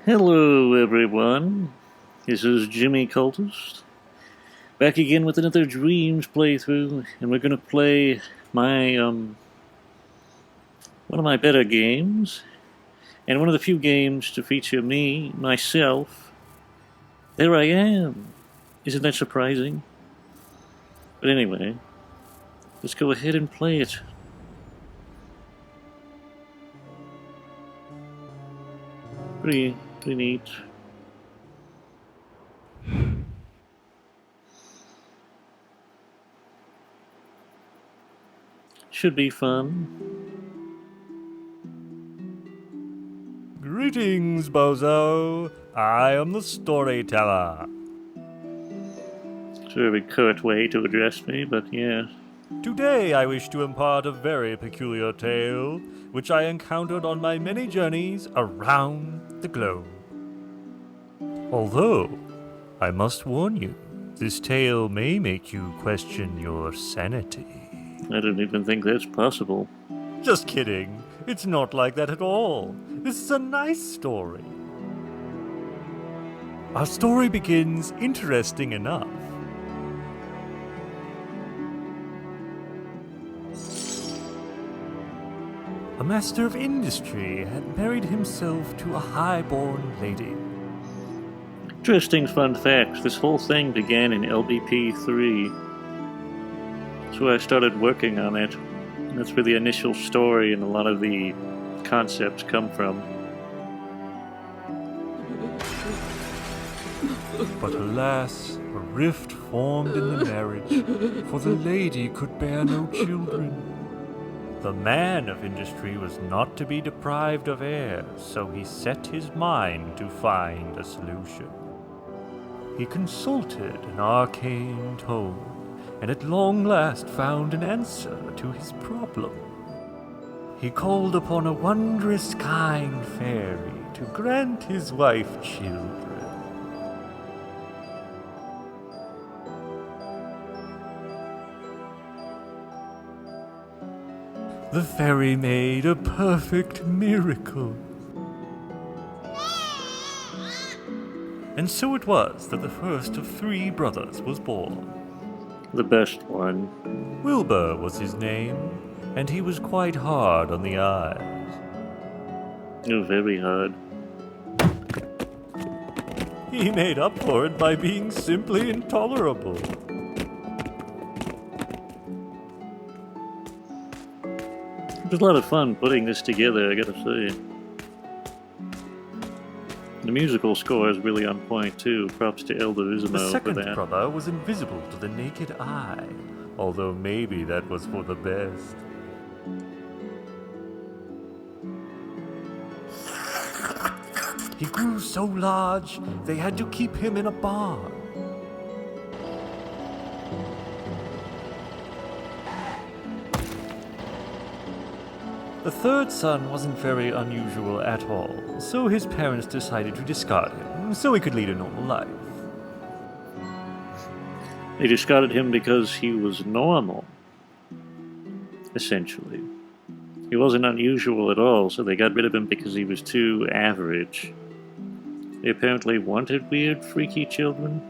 Hello, everyone. This is Jimmy Cultist, back again with another Dreams playthrough, and we're gonna play my one of my better games, and one of the few games to feature myself. There I am. Isn't that surprising? But anyway, let's go ahead and play it. Pretty neat. Should be fun. Greetings, Bozo. I am the storyteller. It's a very curt way to address me, but yeah. Today I wish to impart a very peculiar tale, which I encountered on my many journeys around the globe. Although, I must warn you, this tale may make you question your sanity. I don't even think that's possible. Just kidding. It's not like that at all. This is a nice story. Our story begins interesting enough. A master of industry had married himself to a high-born lady. Interesting fun fact, this whole thing began in LBP 3. That's where I started working on it. And that's where the initial story and a lot of the concepts come from. But alas, a rift formed in the marriage, for the lady could bear no children. The man of industry was not to be deprived of heirs, so he set his mind to find a solution. He consulted an arcane tome, and at long last found an answer to his problem. He called upon a wondrous kind fairy to grant his wife children. The fairy made a perfect miracle. And so it was that the first of 3 brothers was born. The best one. Wilbur was his name, and he was quite hard on the eyes. Oh, very hard. He made up for it by being simply intolerable. It was a lot of fun putting this together, I gotta say. The musical score is really on point too. Props to ElDavisimo for that. The second brother was invisible to the naked eye, although maybe that was for the best. He grew so large, they had to keep him in a barn. The third son wasn't very unusual at all, so his parents decided to discard him, so he could lead a normal life. They discarded him because he was normal. Essentially. He wasn't unusual at all, so they got rid of him because he was too average. They apparently wanted weird, freaky children.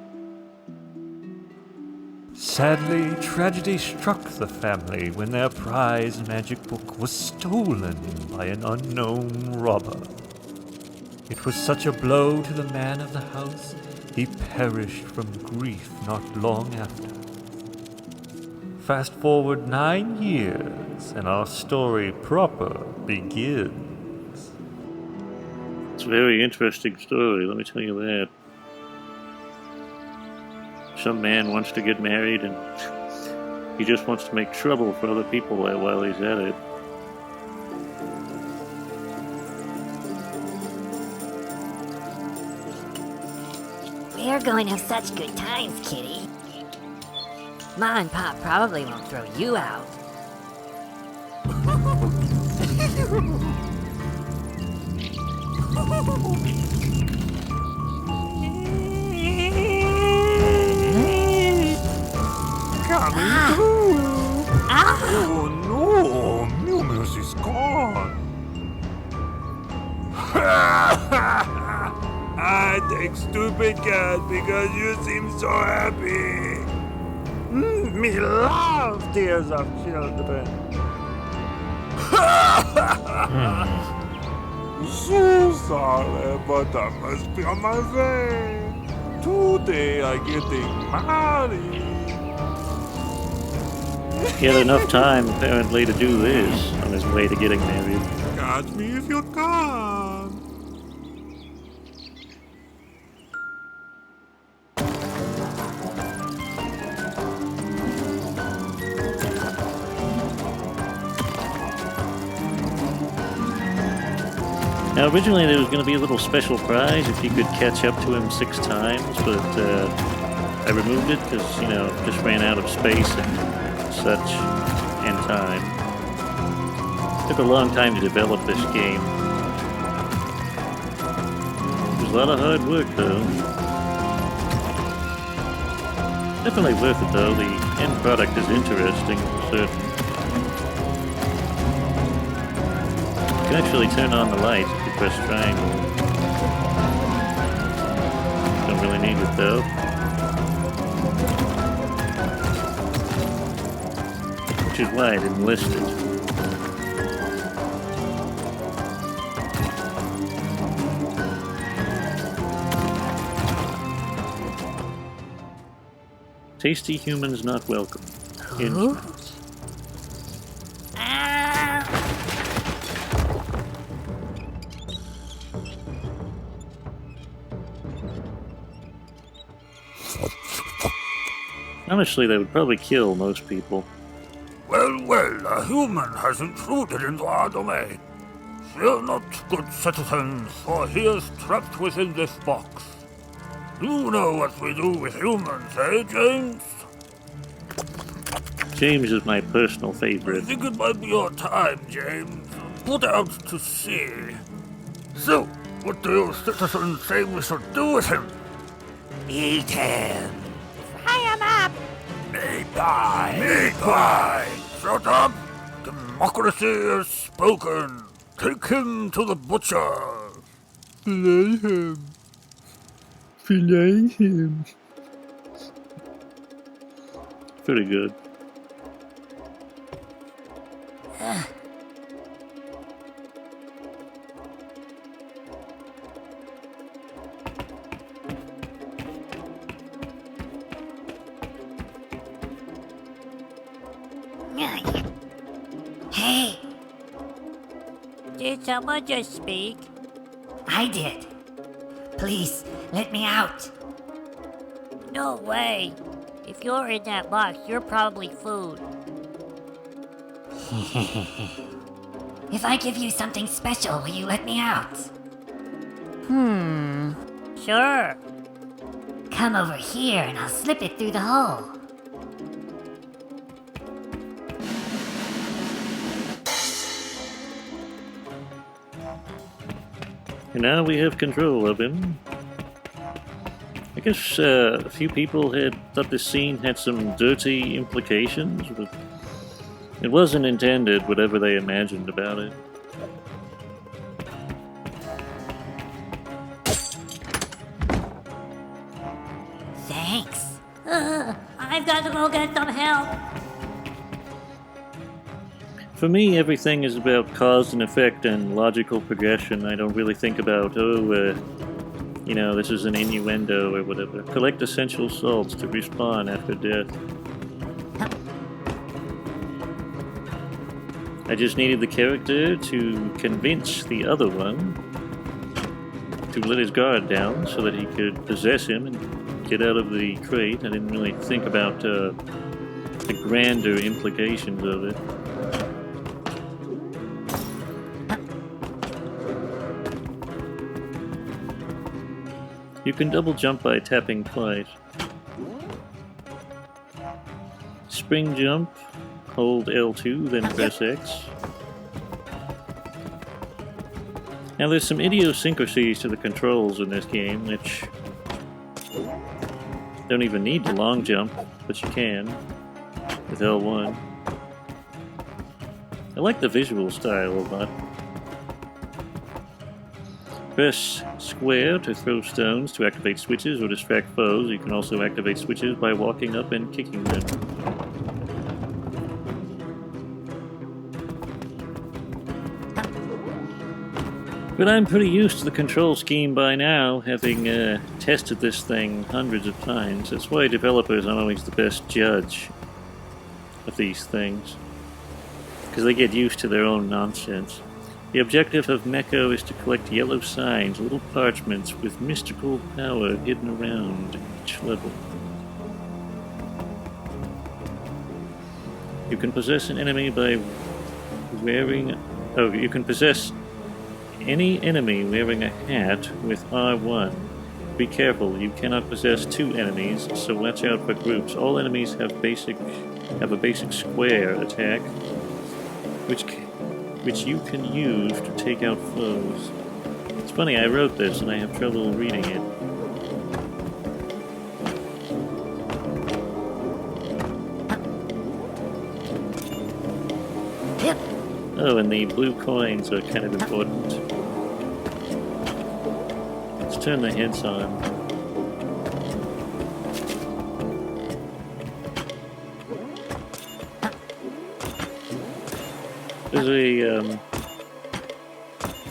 Sadly, tragedy struck the family when their prized magic book was stolen by an unknown robber. It was such a blow to the man of the house, he perished from grief not long after. Fast forward 9 years, and our story proper begins. It's a very interesting story, let me tell you that. Some man wants to get married and he just wants to make trouble for other people while he's at it. We're going to have such good times, kitty. Ma and Pop probably won't throw you out. Coming through! Oh no! Mumus is gone! I take stupid cat because you seem so happy. Me love tears of children. So sorry, but I must be on my way. Today I getting married. He had enough time, apparently, to do this on his way to getting married. Catch me if you can. Now, originally there was going to be a little special prize if you could catch up to him 6 times, but I removed it because, you know, just ran out of space and such and time. Took a long time to develop this game. It was a lot of hard work, though. Definitely worth it, though. The end product is interesting, for certain. You can actually turn on the lights if you press triangle. Don't really need it though. Which is why I didn't list it. Tasty humans not welcome. Instruments. Honestly, they would probably kill most people. Well, a human has intruded into our domain. Fear not, good citizens, for he is trapped within this box. You know what we do with humans, eh, James? James is my personal I favorite. think it might be your time, James. Put out to sea. So, what do you citizens say we should do with him? Eat him. Fry him up. Meat pie! Meat pie! Shut up! Democracy is spoken. Take him to the butcher. Fillet him. Fillet him. Pretty good. Hey, Did someone just speak? I did. Please, let me out. No way. If you're in that box, you're probably food. If I give you something special, will you let me out? Sure. Come over here and I'll slip it through the hole. And now we have control of him. I guess a few people had thought this scene had some dirty implications, but it wasn't intended, whatever they imagined about it. Thanks. I've got to go get some help. For me, everything is about cause and effect and logical progression. I don't really think about, you know, this is an innuendo or whatever. Collect essential salts to respawn after death. I just needed the character to convince the other one to let his guard down so that he could possess him and get out of the crate. I didn't really think about the grander implications of it. You can double jump by tapping twice. Spring jump, hold L2, then press X. Now there's some idiosyncrasies to the controls in this game, which don't even need the long jump, but you can with L1. I like the visual style a lot. Press square to throw stones to activate switches or distract foes. You can also activate switches by walking up and kicking them. But I'm pretty used to the control scheme by now, having tested this thing hundreds of times. That's why developers aren't always the best judge of these things, because they get used to their own nonsense. The objective of Mecko is to collect yellow signs, little parchments with mystical power hidden around each level. You can possess an enemy by wearing... Oh, you can possess any enemy wearing a hat with R1. Be careful, you cannot possess two enemies, so watch out for groups. All enemies have a basic square attack, which you can use to take out foes. It's funny, I wrote this and I have trouble reading it. Oh, and the blue coins are kind of important. Let's turn the heads on.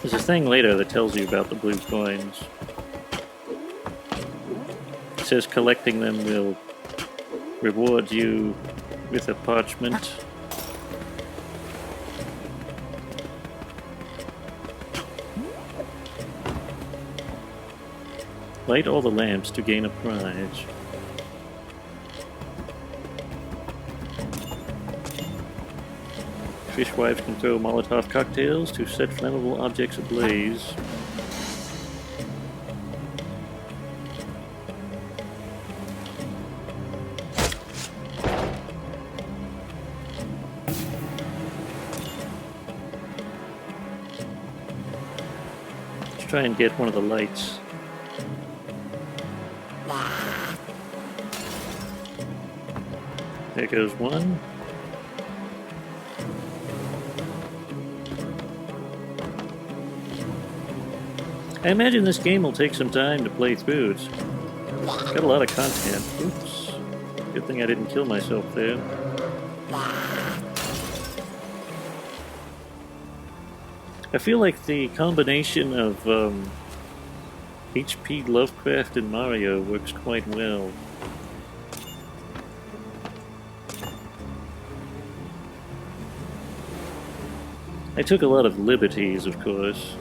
There's a thing later that tells you about the blue coins. It says collecting them will reward you with a parchment. Light all the lamps to gain a prize. Fishwives can throw Molotov cocktails to set flammable objects ablaze. Let's try and get one of the lights. There goes one. I imagine this game will take some time to play through. It's got a lot of content. Oops. Good thing I didn't kill myself there. I feel like the combination of H.P. Lovecraft and Mario works quite well. I took a lot of liberties, of course.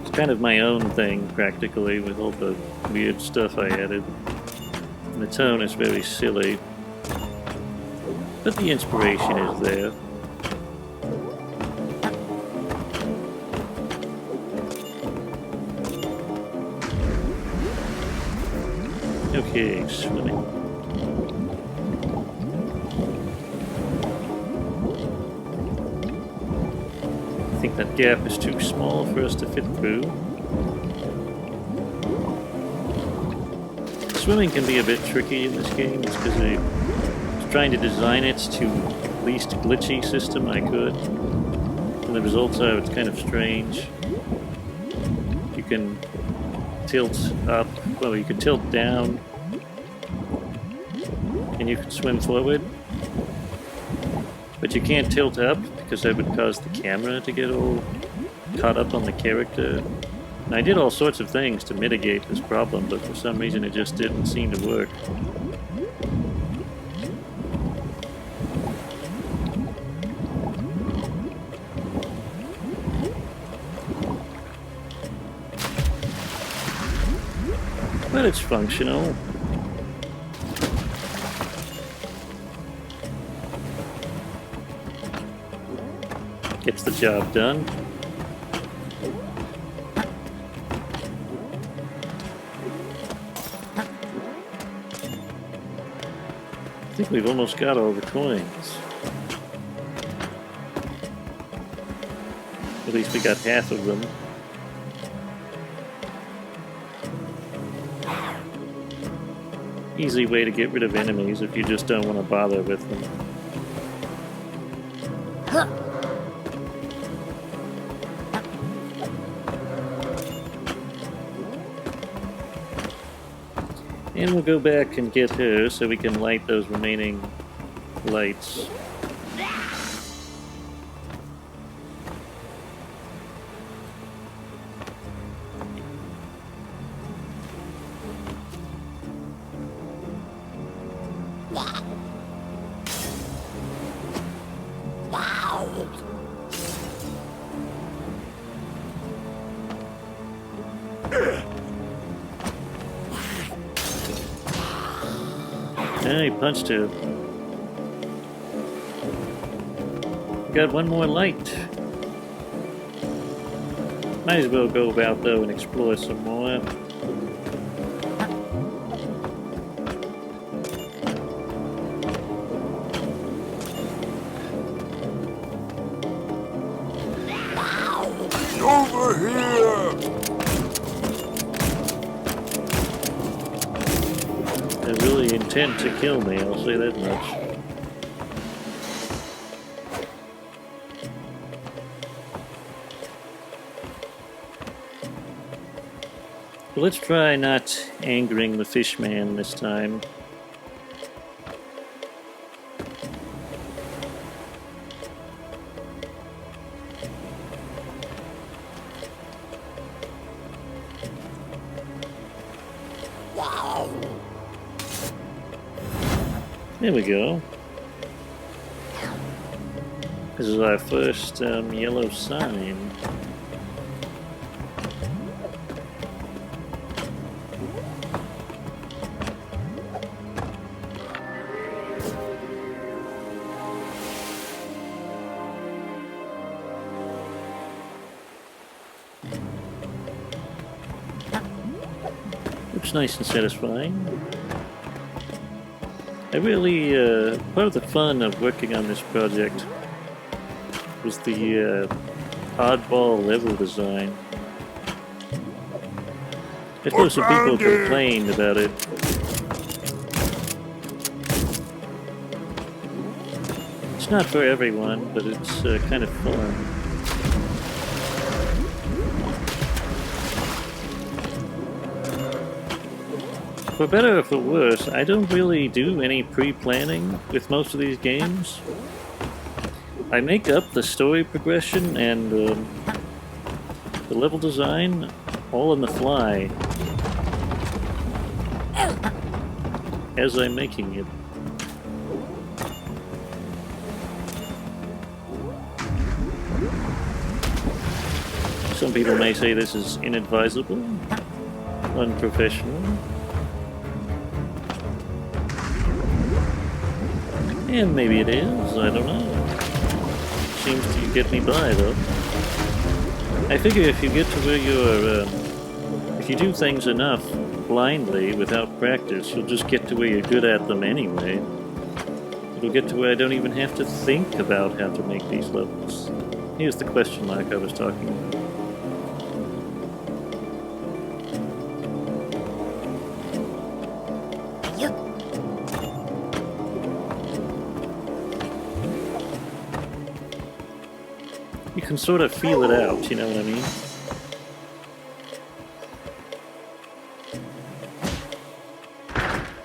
It's kind of my own thing, practically, with all the weird stuff I added. And the tone is very silly. But the inspiration is there. Okay, swimming. I think that gap is too small for us to fit through. Swimming can be a bit tricky in this game. It's because I was trying to design it to the least glitchy system I could. And the results are it's kind of strange. You can tilt up, well, you can tilt down, and you can swim forward. But you can't tilt up because that would cause the camera to get all caught up on the character. And I did all sorts of things to mitigate this problem, but for some reason it just didn't seem to work. But it's functional. Gets the job done. I think we've almost got all the coins. At least we got half of them. Easy way to get rid of enemies if you just don't want to bother with them. And we'll go back and get her so we can light those remaining lights. He punched her. Got one more light. Might as well go about though and explore some more. Over here! They're really intent to kill me, I'll say that much. But let's try not angering the fishman this time. There we go. This is our first yellow sign. Looks nice and satisfying. I really, part of the fun of working on this project was the oddball level design. I suppose some people complained about it. It's not for everyone, but it's kind of fun. For better or for worse, I don't really do any pre-planning with most of these games. I make up the story progression and the level design all on the fly as I'm making it. Some people may say this is inadvisable, unprofessional. And maybe it is, I don't know. Seems to get me by, though. I figure if you get to where you're, if you do things enough blindly without practice, you'll just get to where you're good at them anyway. It'll get to where I don't even have to think about how to make these levels. Here's the question mark I was talking about. You can sort of feel it out, you know what I mean?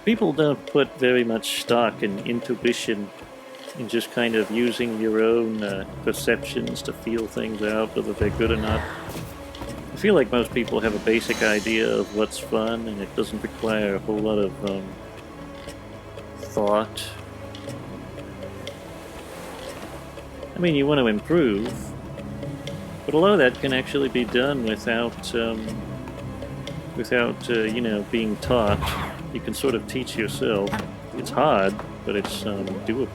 People don't put very much stock in intuition, in just kind of using your own perceptions to feel things out, whether they're good or not. I feel like most people have a basic idea of what's fun, and it doesn't require a whole lot of thought. I mean, you want to improve, but a lot of that can actually be done without, you know, being taught. You can sort of teach yourself. It's hard, but it's doable.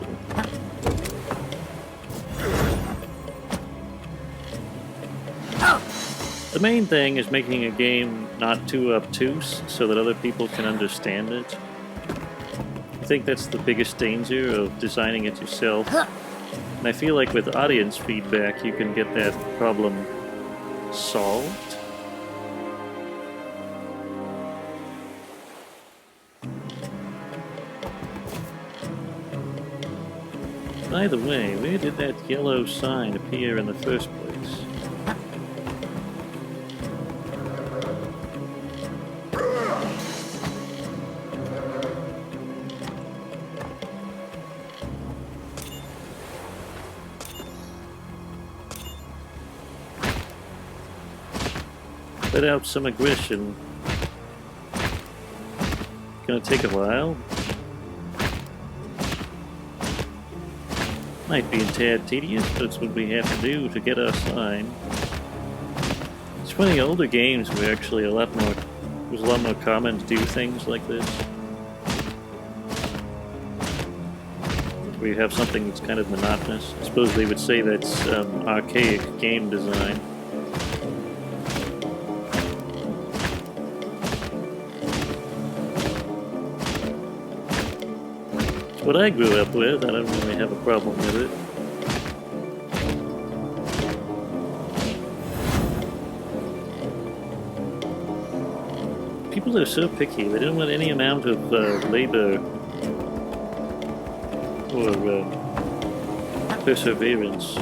The main thing is making a game not too obtuse so that other people can understand it. I think that's the biggest danger of designing it yourself. And I feel like with audience feedback, you can get that problem solved. By the way, where did that yellow sign appear in the first place? let out some aggression. Gonna take a while. Might be a tad tedious, but it's what we have to do to get our sign. It's funny, older games were actually it was a lot more common to do things like this. Where you have something that's kind of monotonous. I suppose they would say that's archaic game design. It's what I grew up with. I don't really have a problem with it. People are so picky. They don't want any amount of labor or perseverance.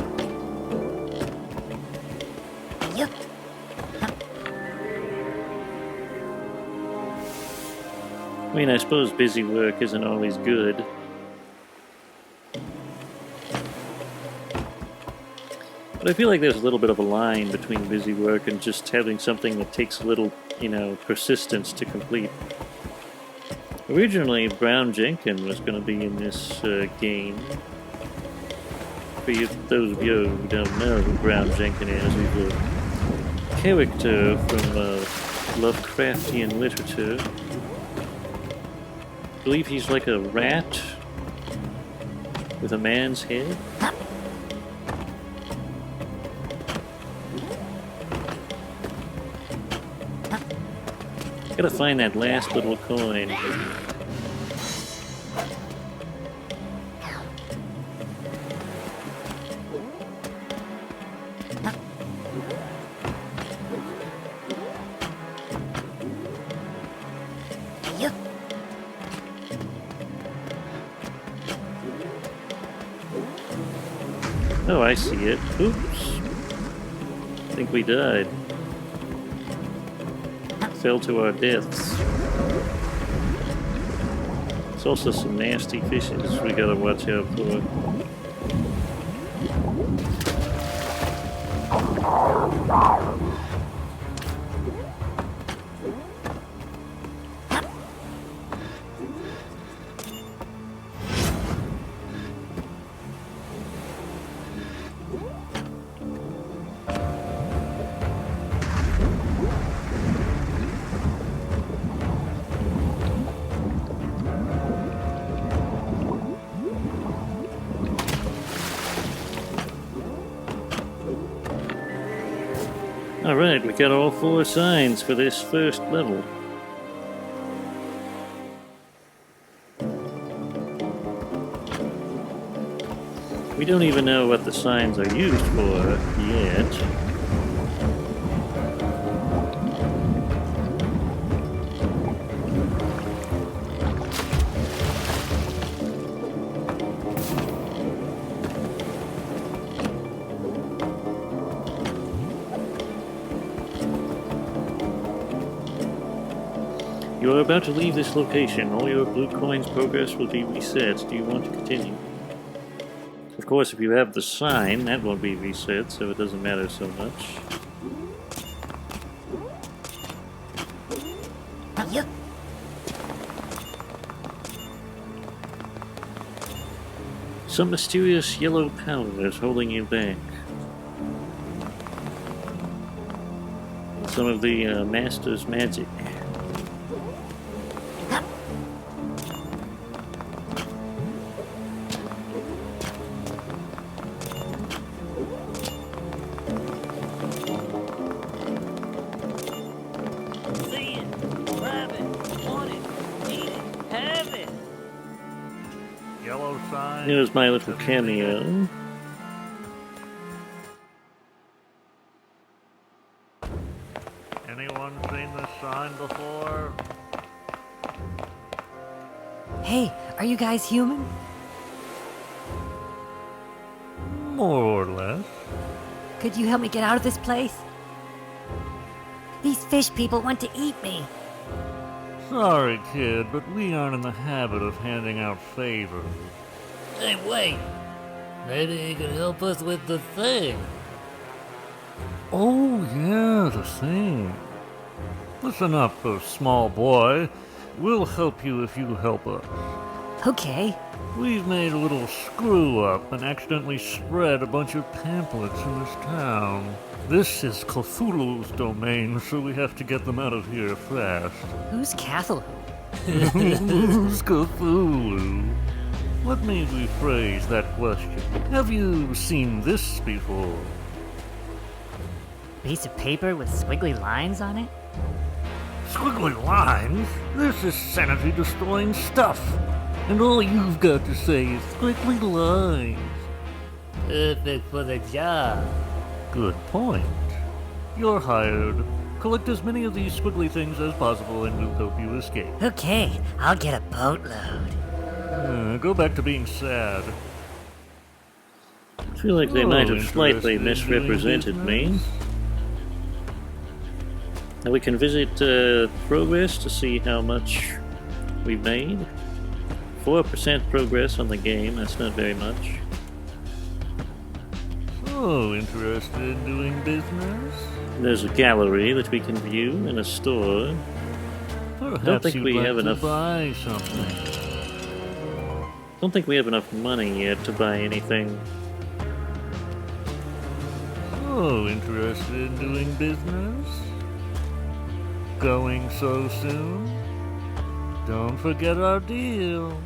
Yup. I mean, I suppose busy work isn't always good. But I feel like there's a little bit of a line between busy work and just having something that takes a little, persistence to complete. Originally, Brown Jenkin was going to be in this game. For those of you who don't know who Brown Jenkin is, he's a character from Lovecraftian literature. I believe he's like a rat with a man's head. Gotta find that last little coin. Oh, I see it. Oops. I think we died. Fell to our deaths. There's also some nasty fishes we gotta watch out for. Alright, we got all 4 signs for this first level. We don't even know what the signs are used for yet. You are about to leave this location. All your blue coins' progress will be reset. Do you want to continue? Of course, if you have the sign, that won't be reset, so it doesn't matter so much. Some mysterious yellow powder is holding you back. Some of the Master's magic. Here's my little cameo. Anyone seen this sign before? Hey, are you guys human? More or less. Could you help me get out of this place? These fish people want to eat me. Sorry, kid, but we aren't in the habit of handing out favors. Hey, wait. Maybe he can help us with the thing. Oh, yeah, the thing. Listen up, small boy. We'll help you if you help us. Okay. We've made a little screw-up and accidentally spread a bunch of pamphlets in this town. This is Cthulhu's domain, so we have to get them out of here fast. Who's Cthulhu? Who's Cthulhu? Let me rephrase that question. Have you seen this before? Piece of paper with squiggly lines on it? Squiggly lines? This is sanity-destroying stuff. And all you've got to say is squiggly lines. Perfect for the job. Good point. You're hired. Collect as many of these squiggly things as possible and we'll help you escape. Okay, I'll get a boatload. Go back to being sad. I feel like they might have slightly Interested in doing misrepresented me. business? Now we can visit progress to see how much we've made. 4% progress on the game, that's not very much. So, interested in doing business? There's a gallery that we can view and a store. Perhaps think you'd we like have to enough- buy something. Don't think we have enough money yet to buy anything. So, interested in doing business? Going so soon? Don't forget our deal.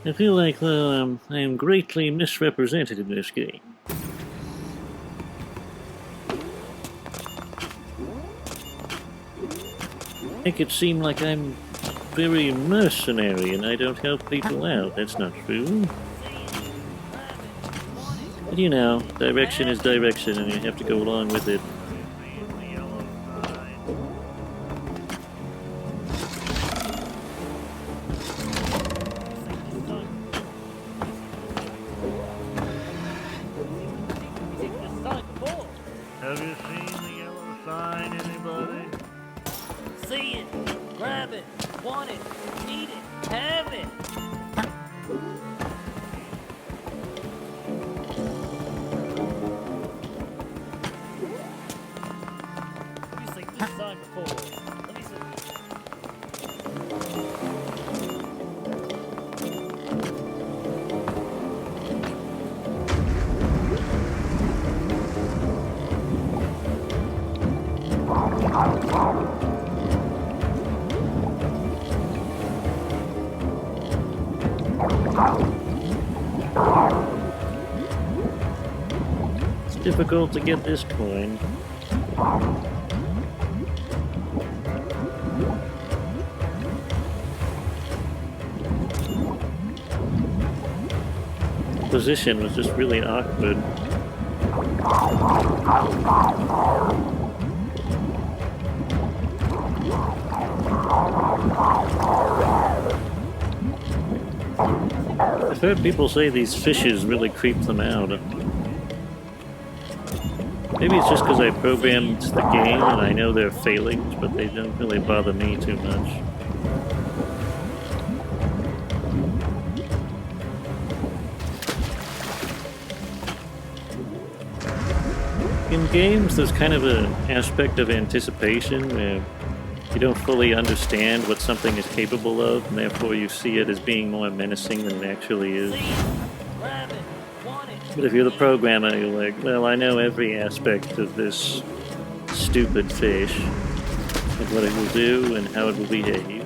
I feel like I am greatly misrepresented in this game. Make it seem like I'm very mercenary and I don't help people out. That's not true. But you know, direction is direction and you have to go along with it. Have you seen the yellow sign, anybody? See it, grab it, want it, need it, have it. You seen this sign before? Let me see. It's difficult to get this coin. Position was just really awkward. I've heard people say these fishes really creep them out. Maybe it's just because I programmed the game and I know their failings, but they don't really bother me too much. In games, there's kind of an aspect of anticipation where you don't fully understand what something is capable of, and therefore you see it as being more menacing than it actually is. See it, grab it, want it. But if you're the programmer, you're like, well, I know every aspect of this stupid fish, and what it will do, and how it will behave.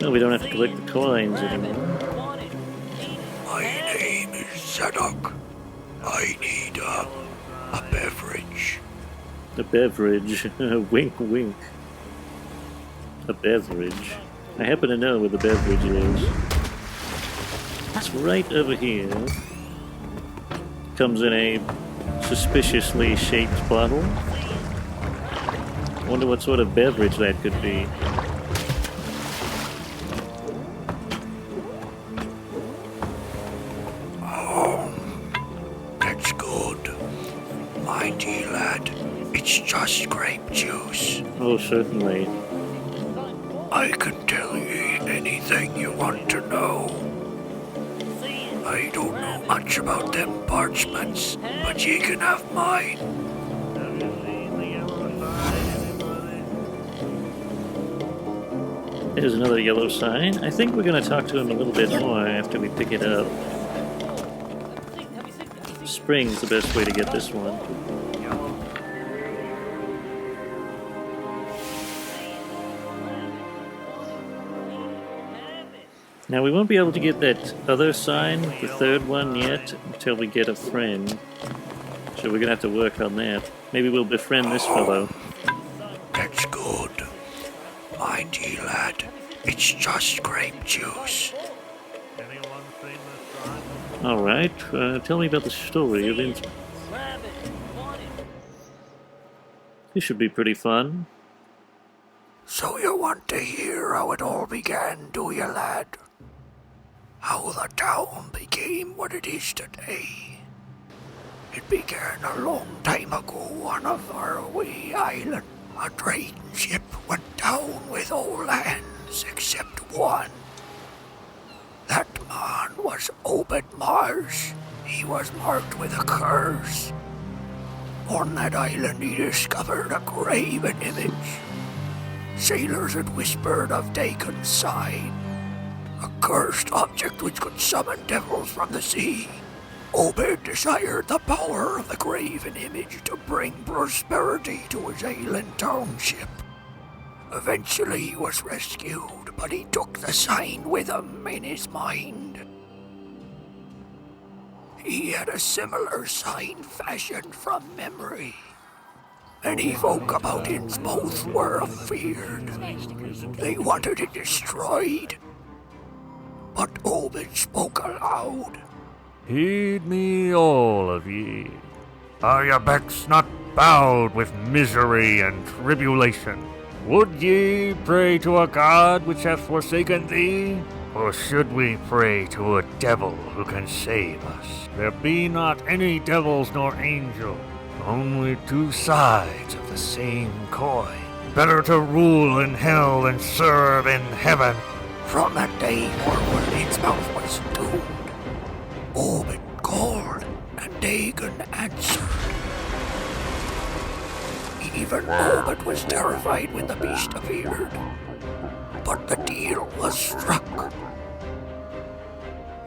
No, we don't have to collect the coins anymore. Want it, need it, My have it. name is Zadok. I need a beverage. A beverage. Wink, wink. A beverage. I happen to know where the beverage is. It's right over here. Comes in a suspiciously shaped bottle. Wonder what sort of beverage that could be. That's good. My dear lad, it's just grape juice. Oh, certainly. I can tell you anything you want to know. See it. I don't know much about them parchments, but ye can have mine. Have you seen the yellow sign, anybody? There's another yellow sign. I think we're going to talk to him a little bit more after we pick it up. Spring's the best way to get this one. Now we won't be able to get that other sign, the third one, yet until we get a friend. So we're gonna have to work on that. Maybe we'll befriend this fellow. That's good. Mind ye, lad, it's just grape juice. Anyone seen this sign? Alright, tell me about the story of Grab it. Want it. This should be pretty fun. So you want to hear how it all began, do you, lad? How the town became what it is today. It began a long time ago on a faraway island. A trading ship went down with all hands except one. That man was Obed Mars. He was marked with a curse. On that island he discovered a graven image. Sailors had whispered of Dagon's sign, a cursed object which could summon devils from the sea. Obed desired the power of the graven image to bring prosperity to his island township. Eventually he was rescued, but he took the sign with him in his mind. He had a similar sign fashioned from memory. Many folk about Innsmouth were afeared. They wanted it destroyed. But Obed spoke aloud. Heed me, all of ye. Are your backs not bowed with misery and tribulation? Would ye pray to a god which hath forsaken thee? Or should we pray to a devil who can save us? There be not any devils nor angels, only two sides of the same coin. Better to rule in hell than serve in heaven. From that day forward, Innsmouth was doomed. Obed called, and Dagon answered. Even Obed was terrified when the beast appeared. But the deal was struck.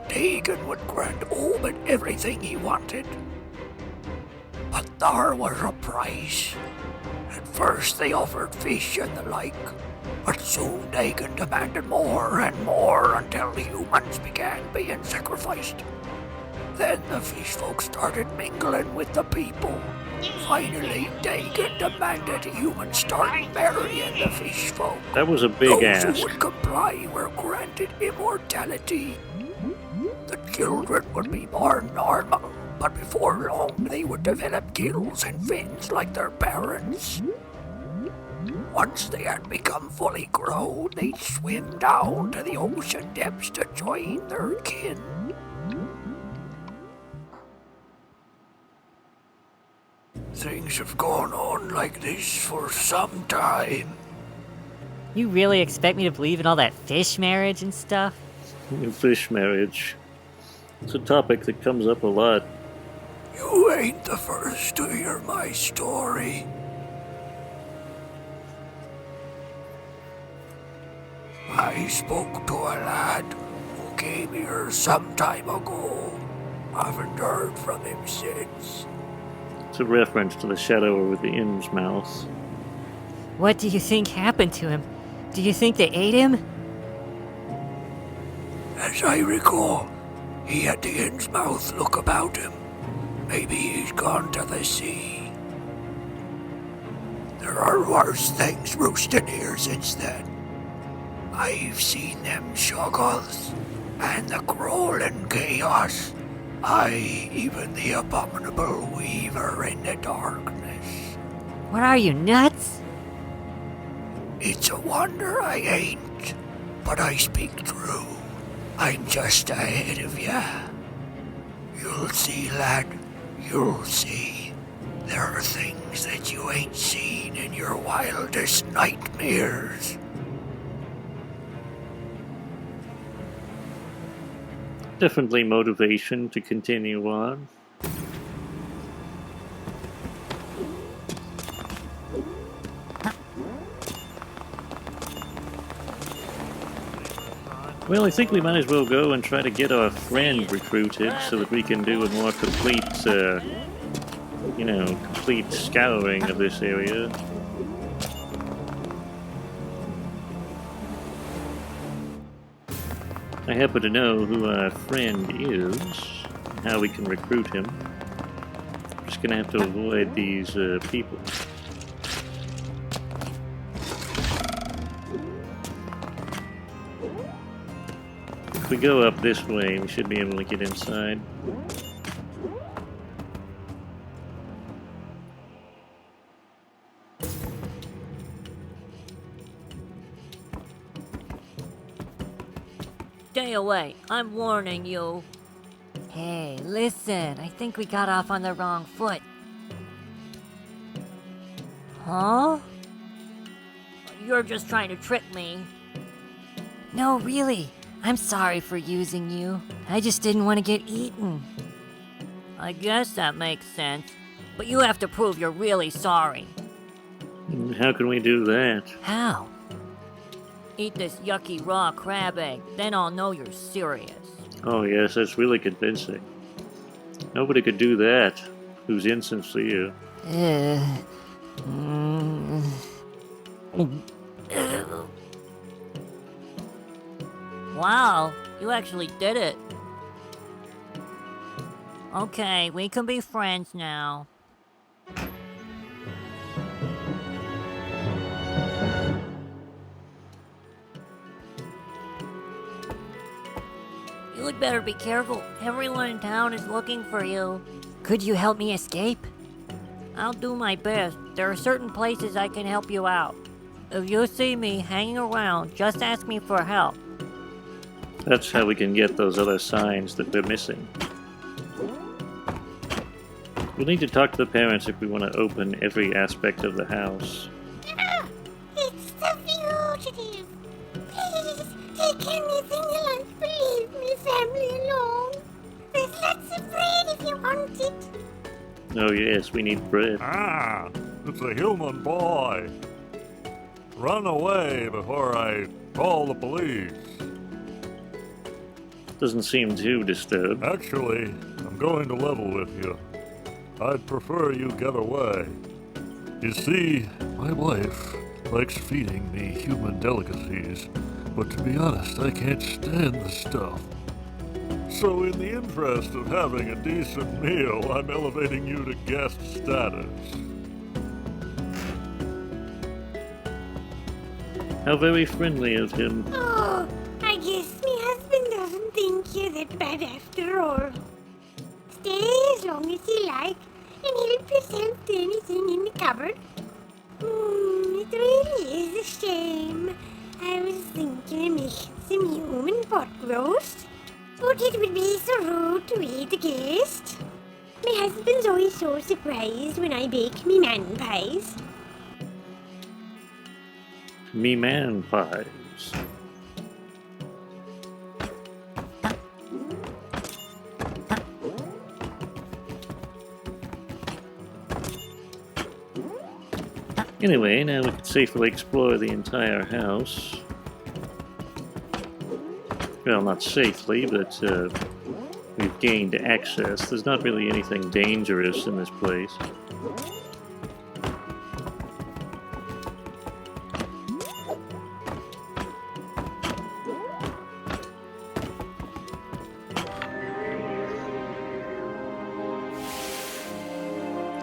Dagon would grant Obed everything he wanted. But there was a price. At first they offered fish and the like, but soon Dagon demanded more and more until humans began being sacrificed. Then the fish folk started mingling with the people. Finally, Dagon demanded humans start marrying the fish folk. That was a big Those ask. who would comply were granted immortality. The children would be born normal, but before long they would develop gills and fins like their parents. Once they had become fully grown, they'd swim down to the ocean depths to join their kin. Things have gone on like this for some time. You really expect me to believe in all that fish marriage and stuff? Fish marriage. It's a topic that comes up a lot. You ain't the first to hear my story. I spoke to a lad who came here some time ago. Haven't heard from him since. It's a reference to the shadow over the inn's mouth. What do you think happened to him? Do you think they ate him? As I recall, he had the inn's mouth look about him. Maybe he's gone to the sea. There are worse things roosting here since then. I've seen them shuggles and the crawling chaos. Aye, even the abominable weaver in the darkness. What are you, nuts? It's a wonder I ain't, but I speak true. I'm just ahead of ya. You'll see, lad, you'll see. There are things that you ain't seen in your wildest nightmares. definitely motivation to continue on. Well, I think we might as well go and try to get our friend recruited so that we can do a more complete, complete scouring of this area. I happen to know who our friend is, and how we can recruit him. Just gonna have to avoid these people. If we go up this way, we should be able to get inside. Stay away. I'm warning you. Hey, listen, I think we got off on the wrong foot. Huh? You're just trying to trick me. No, really. I'm sorry for using you. I just didn't want to get eaten. I guess that makes sense. But you have to prove you're really sorry. How can we do that? How? Eat this yucky raw crab egg, then I'll know you're serious. Oh yes, that's really convincing. Nobody could do that who's insincere. Wow, you actually did it. Okay, we can be friends now. You'd better be careful. Everyone in town is looking for you. Could you help me escape? I'll do my best. There are certain places I can help you out. If you see me hanging around, just ask me for help. That's how we can get those other signs that they're missing. We'll need to talk to the parents if we want to open every aspect of the house. It's the fugitive. Please, take anything you like, but leave me family alone. There's lots of bread if you want it. Oh yes, we need bread. Ah, it's a human boy. Run away before I call the police. Doesn't seem too disturbed. Actually, I'm going to level with you. I'd prefer you get away. You see, my wife likes feeding me human delicacies, but to be honest, I can't stand the stuff. So in the interest of having a decent meal, I'm elevating you to guest status. How very friendly of him. Oh, I guess my husband doesn't think you're that bad after all. Stay as long as you like and help yourself to anything in the cupboard. It really is a shame. I was thinking of making some human pot roast, but it would be so rude to eat a guest. My husband's always so surprised when I bake me man pies. Me man pies. Anyway, now we can safely explore the entire house. Well, not safely, but we've gained access. There's not really anything dangerous in this place.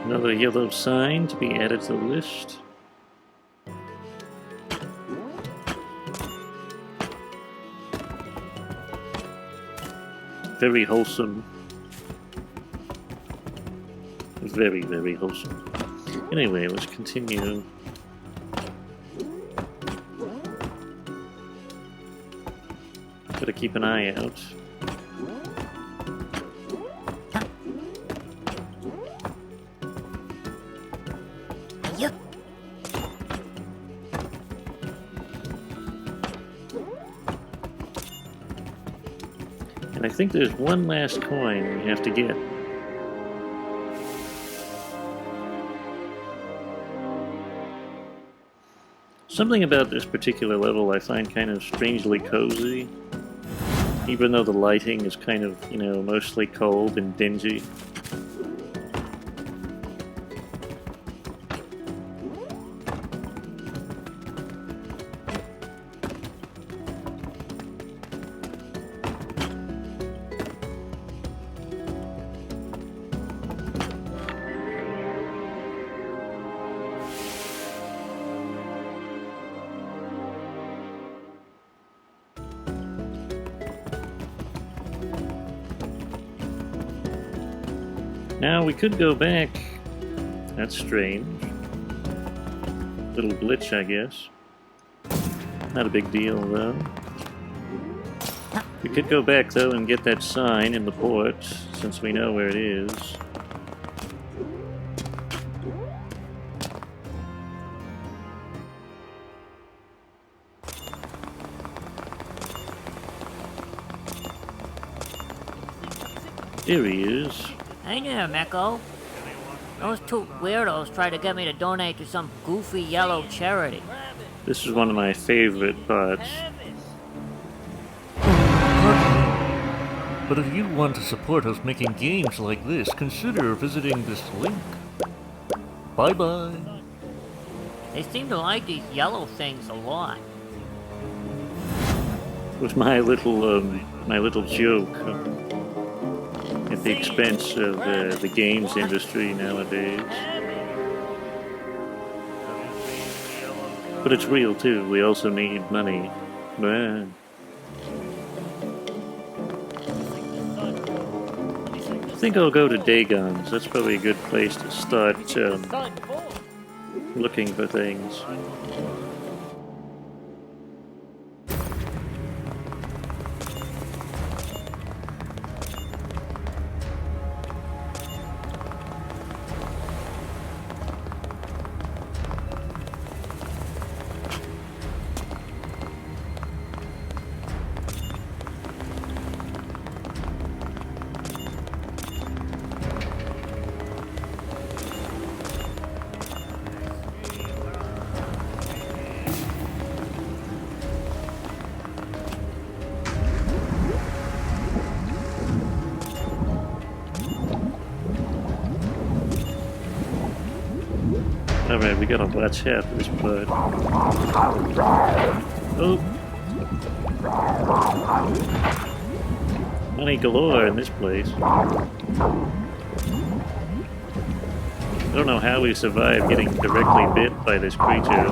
Another yellow sign to be added to the list. Very wholesome. Very, very wholesome. Anyway, let's continue. Gotta keep an eye out. Yup. I think there's one last coin we have to get. Something about this particular level I find kind of strangely cozy, even though the lighting is kind of, you know, mostly cold and dingy. Now we could go back. That's strange. Little glitch, I guess. Not a big deal, though. We could go back, though, and get that sign in the port, since we know where it is. There he is. Hey there, Mecko. Those two weirdos tried to get me to donate to some goofy yellow charity. This is one of my favorite parts. But if you want to support us making games like this, consider visiting this link. Bye-bye. They seem to like these yellow things a lot. It was my little joke at the expense of the games industry nowadays. But it's real too. We also need money. Bah. I think I'll go to Dagon's. That's probably a good place to start looking for things. Alright, we gotta watch out for this bird. Oh! Money galore in this place. I don't know how we survived getting directly bit by this creature.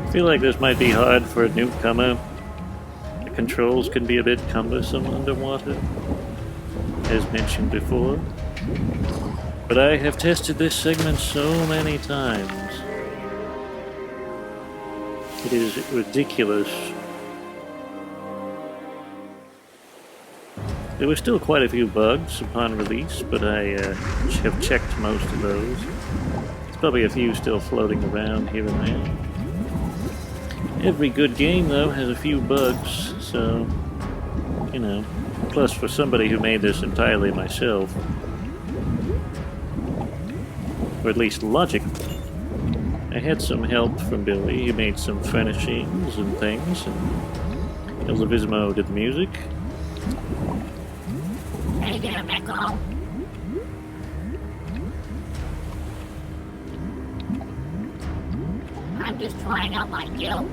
I feel like this might be hard for a newcomer. The controls can be a bit cumbersome underwater, as mentioned before. But I have tested this segment so many times. It is ridiculous. There were still quite a few bugs upon release, but I have checked most of those. There's probably a few still floating around here and there. Every good game, though, has a few bugs, so, you know. Plus, for somebody who made this entirely myself, or at least logically, I had some help from Billy. He made some furnishings and things, and ElDavisimo did the music. Hey there, Mecko. I'm just trying out my guild,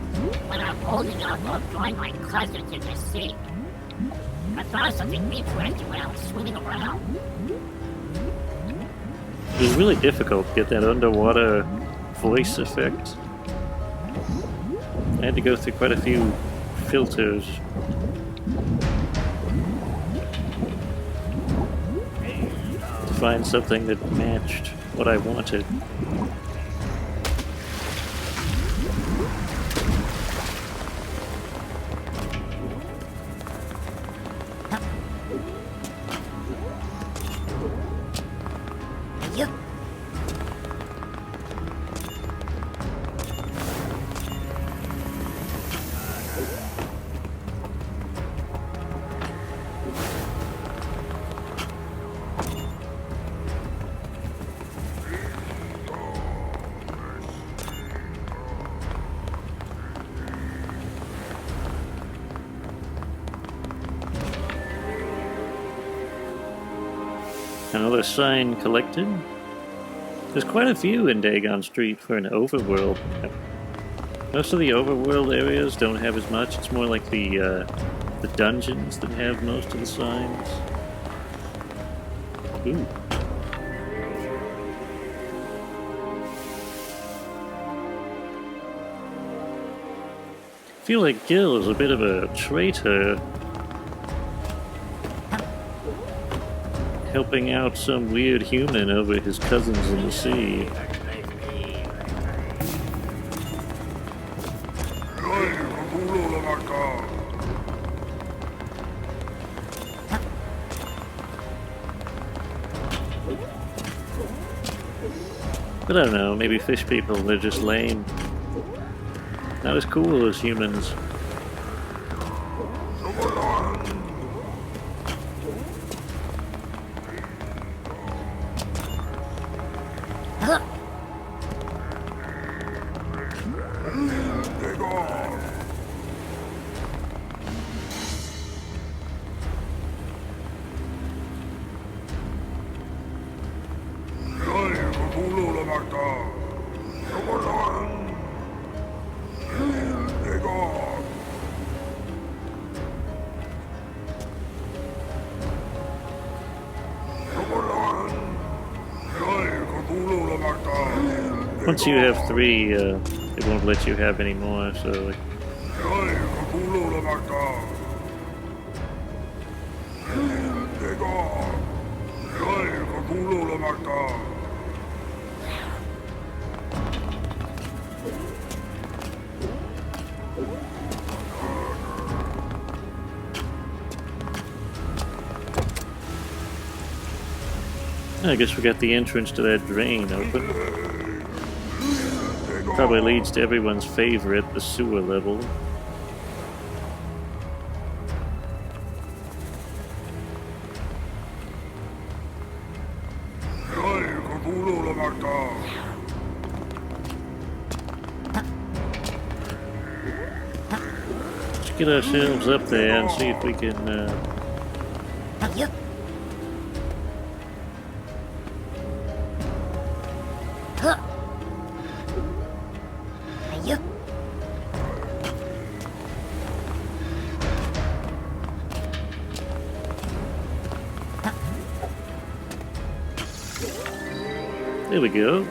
but I'm old enough to join my cousins in the city. I thought of something interesting when I was swimming around. It was really difficult to get that underwater voice effect. I had to go through quite a few filters. To find something that matched what I wanted. You. Another sign collected. There's quite a few in Dagon Street for an overworld. Most of the overworld areas don't have as much. It's more like the dungeons that have most of the signs. Ooh. I feel like Gil is a bit of a traitor. Helping out some weird human over his cousins in the sea. But I don't know, maybe fish people, they're just lame. Not as cool as humans. Once you have 3, it won't let you have any more, so... Like, I guess we got the entrance to that drain open. Probably leads to everyone's favorite, the sewer level. Let's get ourselves up there and see if we can... You. Huh. You. There we go.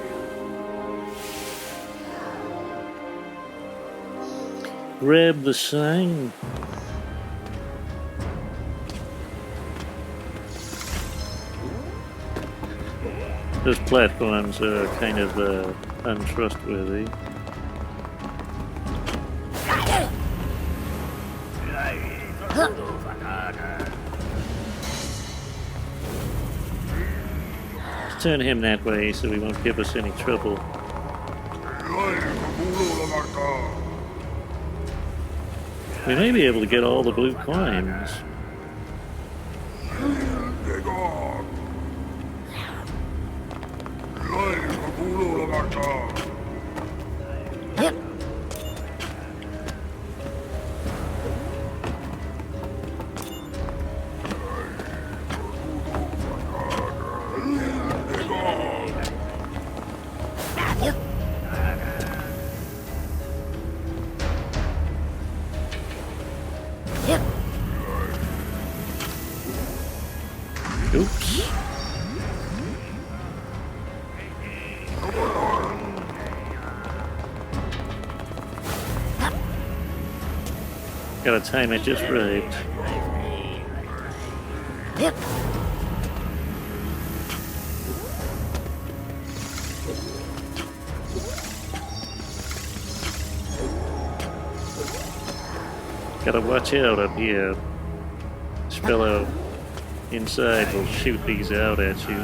Grab the sign. Those platforms are kind of untrustworthy. Let's turn him that way so he won't give us any trouble. We may be able to get all the blue coins. Yep. Yep. Yep. Oops. Gotta time it just right. Yep. Gotta watch out up here. This fellow inside will shoot these out at you.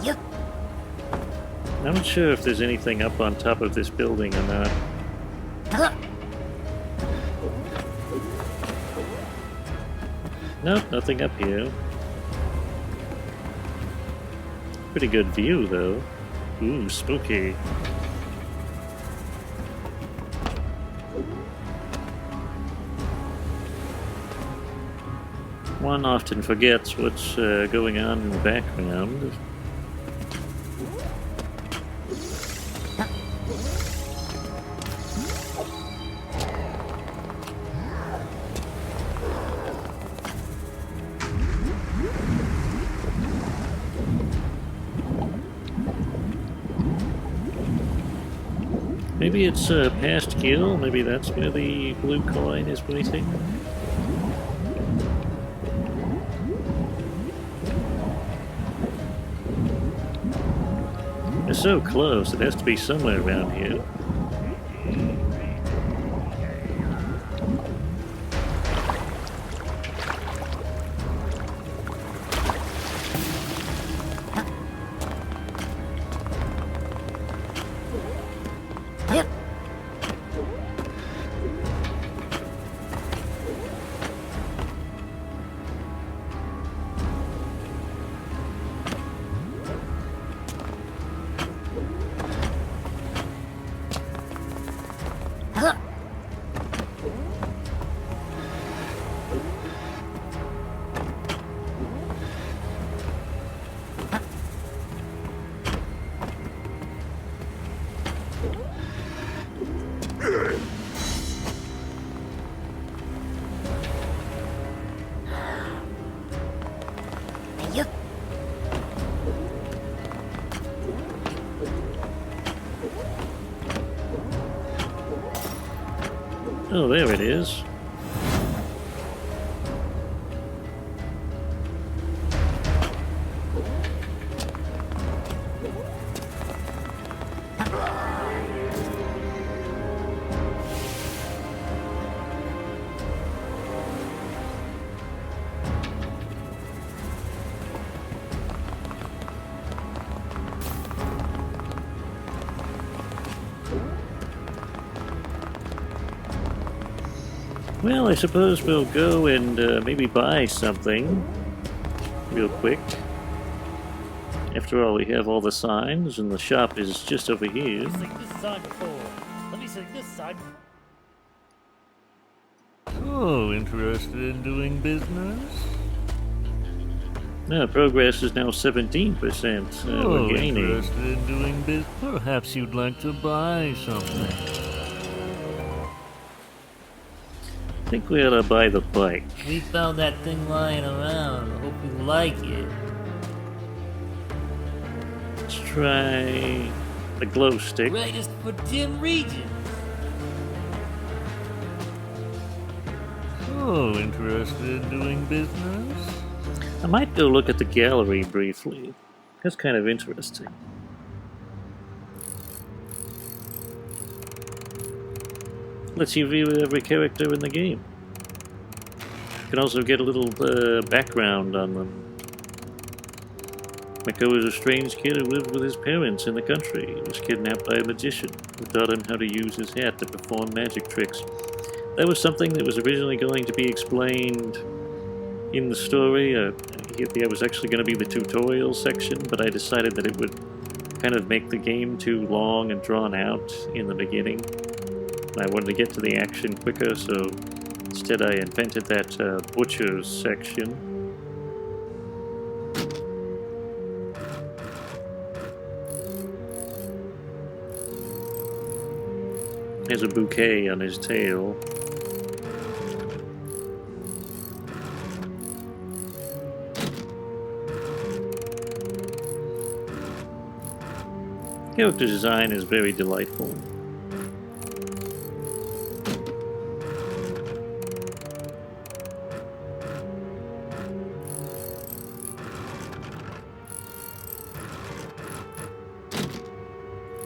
Yep. I'm not sure if there's anything up on top of this building or not. Huh. Nope, nothing up here. Pretty good view, though. Ooh, spooky. One often forgets what's going on in the background. Maybe it's past kill, maybe that's where the blue coin is waiting. They're so close, it has to be somewhere around here. Yep. Huh. Yep. Oh, there it is. Well, I suppose we'll go and maybe buy something real quick. After all, we have all the signs, and the shop is just over here. Let me sing this song before. Let me sing this song. So interested in doing business? No, progress is now 17%. So We're gaining. interested in doing business? Perhaps you'd like to buy something. I think we ought to buy the bike. We found that thing lying around. I hope you like it. Let's try the glow stick. Greatest for dim regions. So interested in doing business? I might go look at the gallery briefly. That's kind of interesting. Lets you view every character in the game. You can also get a little background on them. Mecko is a strange kid who lived with his parents in the country. He was kidnapped by a magician who taught him how to use his hat to perform magic tricks. That was something that was originally going to be explained in the story. It was actually going to be the tutorial section, but I decided that it would kind of make the game too long and drawn out in the beginning. I wanted to get to the action quicker, so Instead, I invented that butcher's section. There's a bouquet on his tail. Character design is very delightful.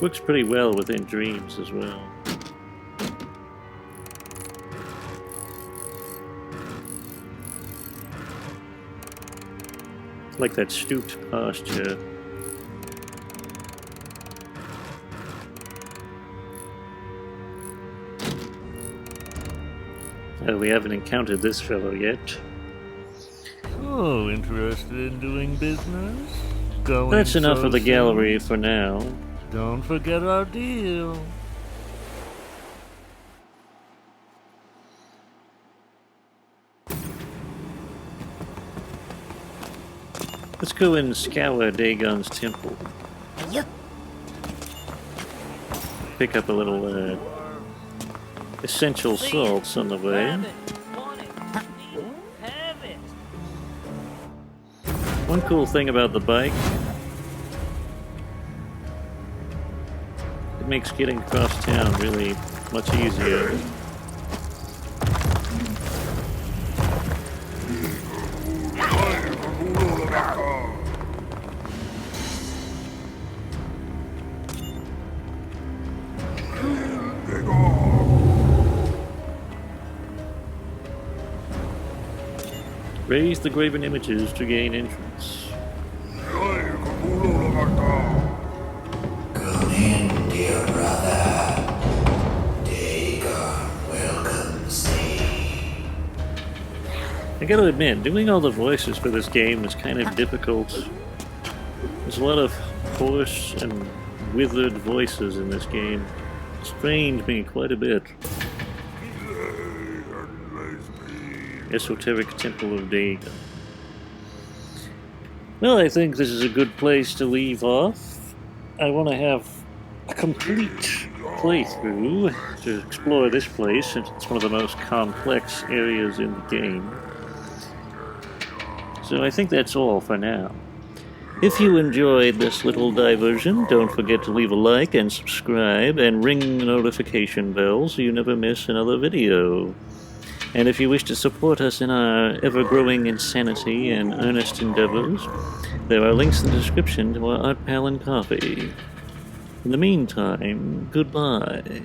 Works pretty well within dreams as well. Like that stooped posture. Oh, we haven't encountered this fellow yet. Oh, interested in doing business? Going That's enough so of the soon? gallery for now. Don't forget our deal. Let's go and scour Dagon's temple. Yup. Pick up a little essential salts on the way. Grab it, want it, need it, have it. One cool thing about the bike, it makes getting across town really much easier. Raise the graven images to gain entrance. Come in, dear brother. Dagon welcomes thee. I gotta admit, doing all the voices for this game is kind of difficult. There's a lot of hoarse and withered voices in this game. It strained me quite a bit. Esoteric Temple of Dagon. Well, I think this is a good place to leave off. I want to have a complete playthrough to explore this place, since it's one of the most complex areas in the game. So I think that's all for now. If you enjoyed this little diversion, don't forget to leave a like and subscribe and ring the notification bell so you never miss another video. And if you wish to support us in our ever-growing insanity and earnest endeavors, there are links in the description to our art pal and coffee. In the meantime, goodbye.